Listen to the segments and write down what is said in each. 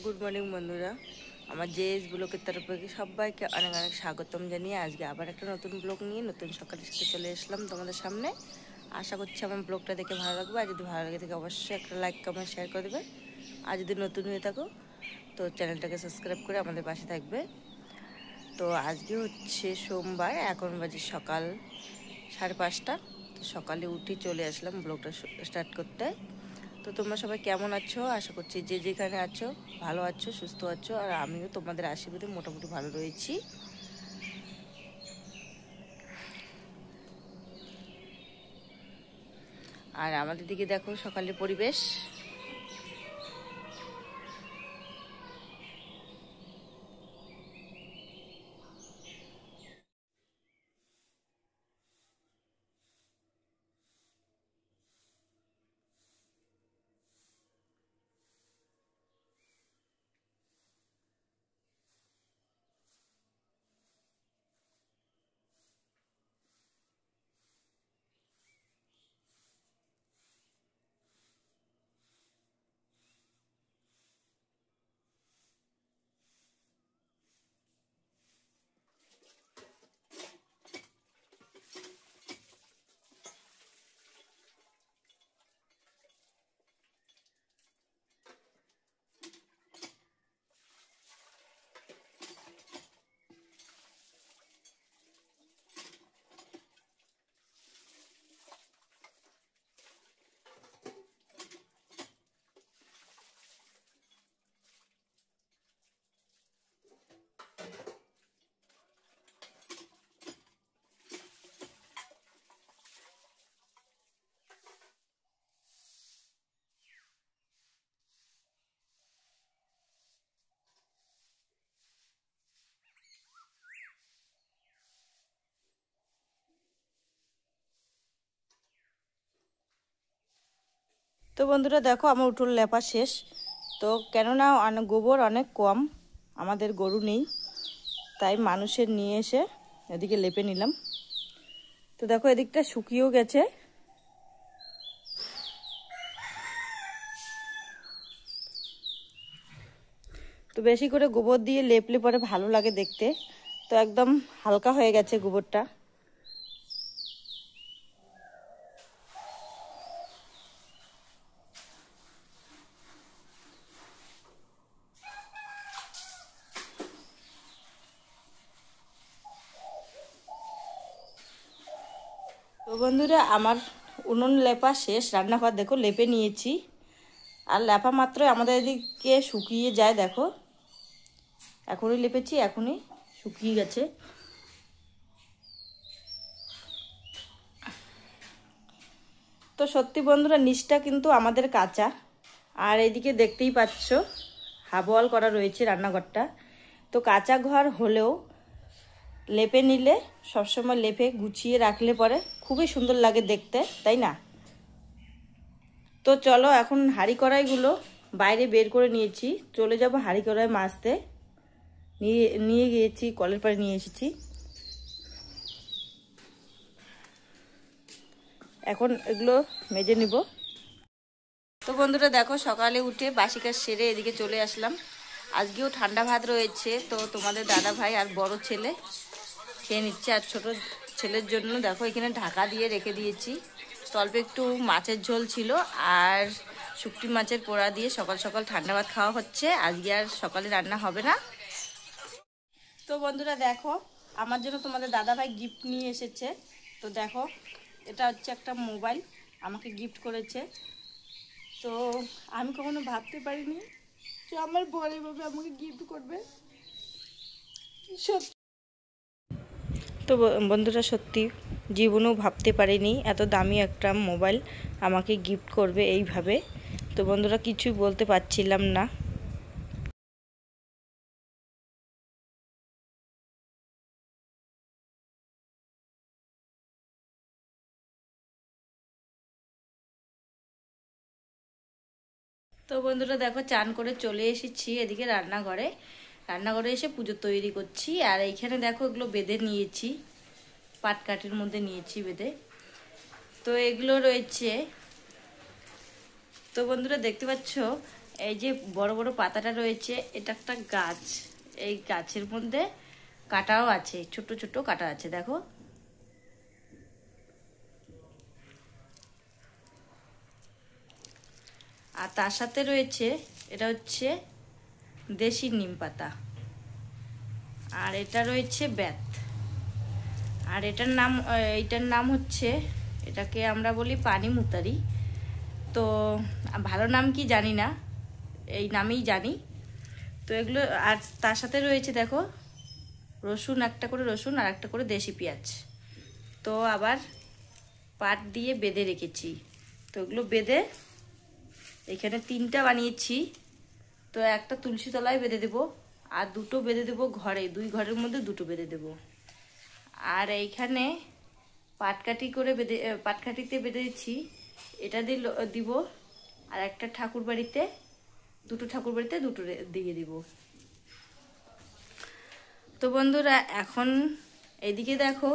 Good morning বন্ধুরা, আমার JS ব্লগের তরফ থেকে সবাইকে অনেক অনেক স্বাগতম জানিয়ে আজকে আবার একটা নতুন ব্লগ নিয়ে নতুন সকালের সাথে চলে আসলাম তোমাদের সামনে। আশা করছি আমার ব্লগটা দেখে ভালো লাগবে, আর যদি ভালো লাগে থাকে অবশ্যই একটা লাইক কমেন্ট শেয়ার করে দেবে। আর যদি নতুন হয়ে থাকো তো চ্যানেলটাকে সাবস্ক্রাইব করে আমাদের পাশে থাকবে। তো আজকে হচ্ছে সোমবার, এখন বাজে সকাল 5:30। তো সকালে উঠে চলে আসলাম ব্লগটা স্টার্ট করতে। তো তোমরা সবাই কেমন আছো? আশা করছি যে যেখানে আছো ভালো আছো, সুস্থ আছো, আর আমিও তোমাদের আশীর্বাদে মোটামুটি ভালো রয়েছি। আর আমাদের দিকে দেখো সকালের পরিবেশ। তো বন্ধুরা দেখো আমার উঠোন লেপা শেষ। তো কেননা গোবর অনেক কম, আমাদের গরু নেই, তাই মানুষের নিয়ে এসে এদিকে লেপে নিলাম। তো দেখো এদিকটা শুকিয়েও গেছে। তো বেশি করে গোবর দিয়ে লেপলে পরে ভালো লাগে দেখতে। তো একদম হালকা হয়ে গেছে গোবরটা। তো বন্ধুরা আমার উনুন লেপা শেষ, রান্নাঘর দেখো লেপে নিয়েছি। আর লেপা মাত্রই আমাদের এদিকে শুকিয়ে যায়, দেখো এখনই লেপেছি, এখনই শুকিয়ে গেছে। তো সত্যি বন্ধুরা নিচটা কিন্তু আমাদের কাঁচা, আর এদিকে দেখতেই পাচ্ছ হাফ ওয়াল করা রয়েছে রান্নাঘরটা। তো কাঁচা ঘর হলেও লেপে নিলে, সবসময় লেপে গুছিয়ে রাখলে পরে খুবই সুন্দর লাগে দেখতে, তাই না? তো চলো এখন হাঁড়ি কড়াইগুলো বাইরে বের করে নিয়েছি, চলে যাব হাঁড়ি কড়াই মাজতে। নিয়ে নিয়ে গিয়েছি, কলের পাড়ে নিয়ে এসেছি। এখন এগুলো মেজে নিব। তো বন্ধুরা দেখো সকালে উঠে বাসি কাজ সেরে এদিকে চলে আসলাম। আজকেও ঠান্ডা ভাত রয়েছে, তো তোমাদের দাদা ভাই আর বড় ছেলে খেয়ে নিচ্ছে, আর ছোট ছেলের জন্য দেখো এখানে ঢাকা দিয়ে রেখে দিয়েছি। তো অল্প একটু মাছের ঝোল ছিল আর শুকটি মাছের পোড়া দিয়ে সকাল সকাল ঠান্ডা ভাত খাওয়া হচ্ছে। আজকে আর সকালে রান্না হবে না। তো বন্ধুরা দেখো আমার জন্য তোমাদের দাদা ভাই গিফট নিয়ে এসেছে। তো দেখো এটা হচ্ছে একটা মোবাইল, আমাকে গিফট করেছে। তো আমি কখনো ভাবতে পারিনি যে আমার বর এভাবে আমাকে গিফট করবে। তো বন্ধুরা সত্যি জীবনেও ভাবতে পারিনি এত দামি একটা মোবাইল আমাকে গিফট করবে এইভাবে। তো বন্ধুরা কিছুই বলতে পারছিলাম না। তো বন্ধুরা দেখো চান করে চলে এসেছি এদিকে রান্নাঘরে। রান্নাঘরে এসে পুজো তৈরি করছি। আর এইখানে দেখো এগুলো বেঁধে নিয়েছি, পাটকাঠির মধ্যে নিয়েছি বেঁধে। তো এগুলো রয়েছে। তো বন্ধুরা দেখতে পাচ্ছ এই যে বড় বড় পাতাটা রয়েছে, এটা একটা গাছ। এই গাছের মধ্যে কাঁটাও আছে, ছোট ছোট কাঁটা আছে, দেখো। আর তার সাথে রয়েছে, এটা হচ্ছে দেশি নিম পাতা, আর এটা রয়েছে বেত। আর এইটার নাম হচ্ছে, এটাকে আমরা বলি পানি মুতারি। তো ভালো নাম কি জানি না, এই নামেই জানি। তো এগুলো, আর তার সাথে রয়েছে দেখো রসুন, একটা করে রসুন আর একটা করে দেশি পেঁয়াজ। তো আবার পাট দিয়ে বেঁধে রেখেছি। তো এগুলো বেঁধে এখানে 3টা বানিয়েছি। তো একটা তুলসী তলায় বেঁধে দেবো, আর 2টো বেঁধে দেবো ঘরে, 2 ঘরের মধ্যে 2টো বেঁধে দেবো। আর এইখানে পাটকাঠিতে বেঁধে দিচ্ছি, এটা দিব। আর একটা ঠাকুর বাড়িতে, 2টো ঠাকুর বাড়িতে 2টো দিয়ে দিব। তো বন্ধুরা, এখন এইদিকে দেখো,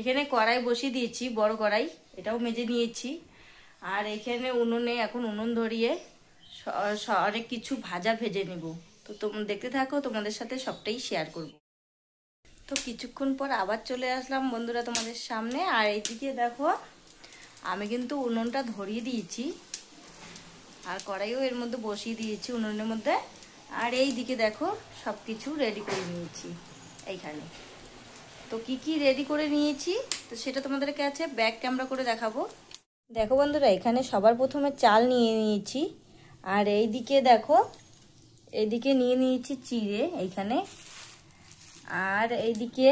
এখানে কড়াই বসিয়ে দিয়েছি, বড় কড়াই, এটাও মেজে নিয়েছি। আর এখানে উনুনে এখন উনুন ধরিয়ে অনেক কিছু ভাজা ভেজে নেব। তো তোমরা দেখতে থাকো, তোমাদের সাথে সবটাই শেয়ার করব। তো কিছুক্ষণ পর আবার চলে আসলাম বন্ধুরা তোমাদের সামনে। আর এইদিকে দেখো, আমি কিন্তু উনুনটা ধরিয়ে দিয়েছি, আর কড়াইও এর মধ্যে বসিয়ে দিয়েছি উনুনের মধ্যে। আর এই দিকে দেখো, সব কিছু রেডি করে নিয়েছি এইখানে। তো কি কি রেডি করে নিয়েছি, তো সেটা তোমাদের কাছে ব্যাক ক্যামেরা করে দেখাবো। দেখো বন্ধুরা, এখানে সবার প্রথমে চাল নিয়ে নিয়েছি। আর এই দিকে দেখো, এইদিকে নিয়ে নিয়েছি চিড়ে এইখানে। আর এইদিকে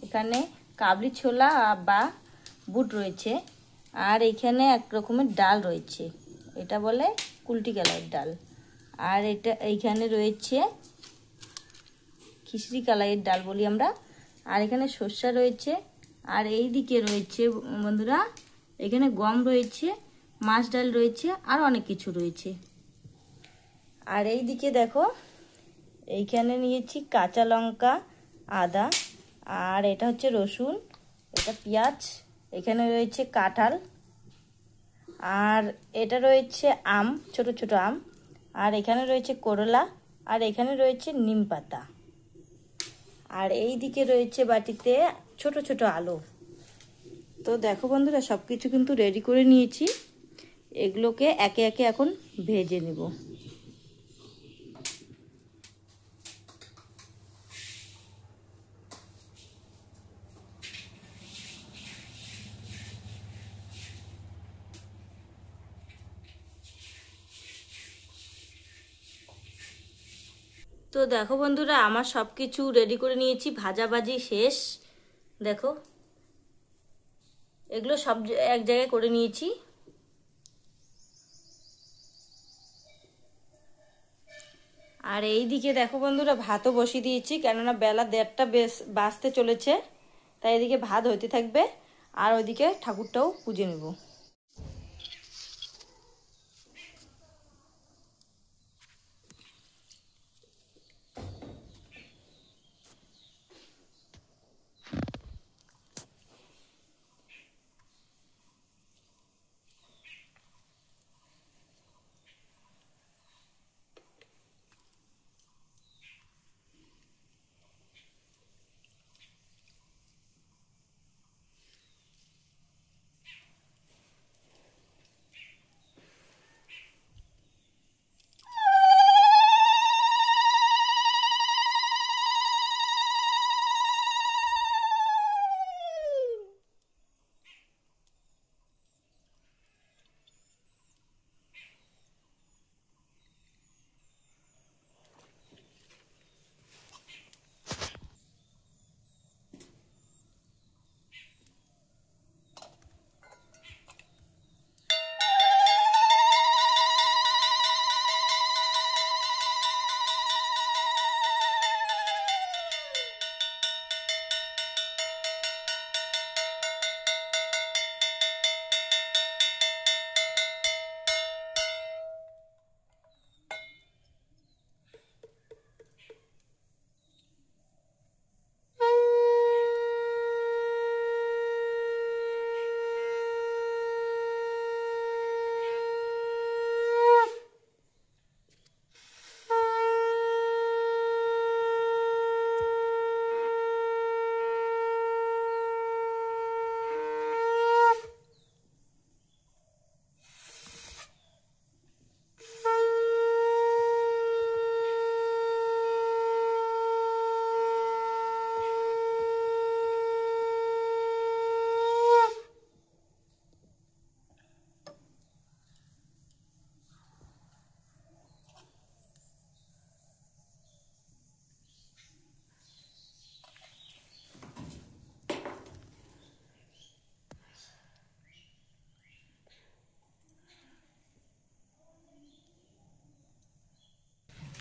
এখানে কাবলি ছোলা বা বুট রয়েছে। আর এইখানে এক রকমের ডাল রয়েছে, এটা বলে কুলটি কালাইয়ের ডাল। আর এইখানে রয়েছে খিচড়ি কালাইয়ের ডাল বলি আমরা। আর এখানে সর্ষা রয়েছে। আর এই দিকে রয়েছে বন্ধুরা, এখানে গম রয়েছে, মাছ ডাল রয়েছে, আর অনেক কিছু রয়েছে। আর এই দিকে দেখো, এইখানে নিয়েছি কাঁচা লঙ্কা, আদা, আর এটা হচ্ছে রসুন, এটা পেঁয়াজ, এখানে রয়েছে কাঁঠাল, আর এটা রয়েছে আম, ছোট ছোট আম, আর এখানে রয়েছে করলা, আর এখানে রয়েছে নিম পাতা। আর এই দিকে রয়েছে বাটিতে ছোট ছোট আলু। তো দেখো বন্ধুরা, সব কিছু কিন্তু রেডি করে নিয়েছি, এগুলোকে একে একে এখন ভেজে নেব। তো দেখো বন্ধুরা, আমার সব কিছু রেডি করে নিয়েছি, ভাজাভাজি শেষ। দেখো, এগুলো সব এক জায়গায় করে নিয়েছি। আর এই দিকে দেখো বন্ধুরা, ভাতও বসিয়ে দিয়েছি, কেননা বেলা 1:30টা বাজতে চলেছে, তাই এদিকে ভাত হইতে থাকবে। আর ওইদিকে ঠাকুরটাও পুজো নেব।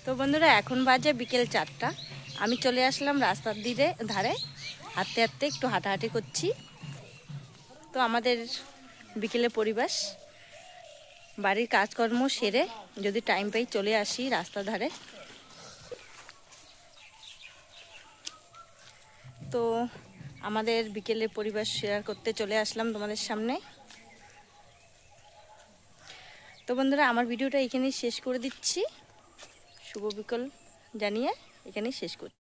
তো বন্ধুরা এখন বাজে বিকেল 4টা। আমি চলে আসলাম রাস্তার ধারে হাঁটতে হাঁটতে একটু হাঁটাহাঁটি করছি। তো আমাদের বিকেলে পরিবেশ, বাড়ির কাজকর্ম সেরে যদি টাইম পাই চলে আসি রাস্তার ধারে। তো আমাদের বিকেলে পরিবেশ শেয়ার করতে চলে আসলাম তোমাদের সামনে। তো বন্ধুরা আমার ভিডিওটা এখানেই শেষ করে দিচ্ছি। শুভ বিকেল জানিয়ে এখানেই শেষ করছি।